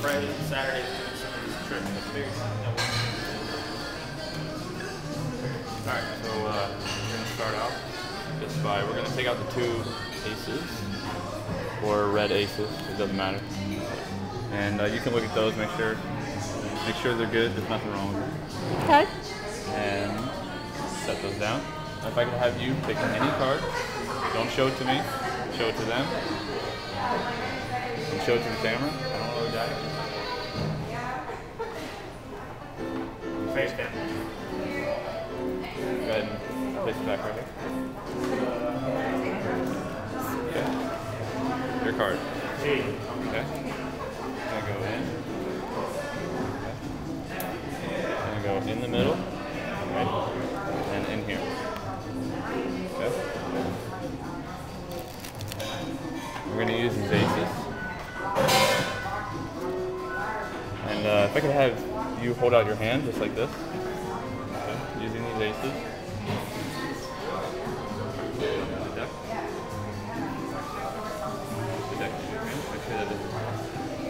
Friday, Saturday, doing some of these tricks. Alright, so we're going to start out just by, we're going to take out the two aces, or red aces, it doesn't matter. And you can look at those, make sure they're good, there's nothing wrong with them. Okay. And set those down. Now if I could have you pick any card, don't show it to me, show it to them. And show it to the camera. I don't know the guy. Face down. Go ahead and place it back right here. Okay. Your card. Okay. Gonna go in. Okay. Gonna go in the middle. Right. And in here. Okay. We're gonna use these aces. And if I could have you hold out your hand just like this. Okay. Using these aces.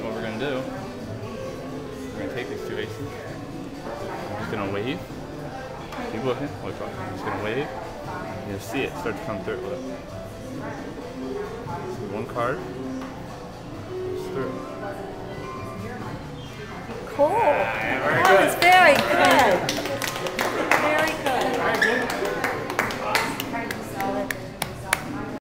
What we're going to do, we're going to take these two aces. I'm just going to wave. Keep looking. I'm just going to wave. You'll see it start to come through. Look. See one card. It's through. Cool.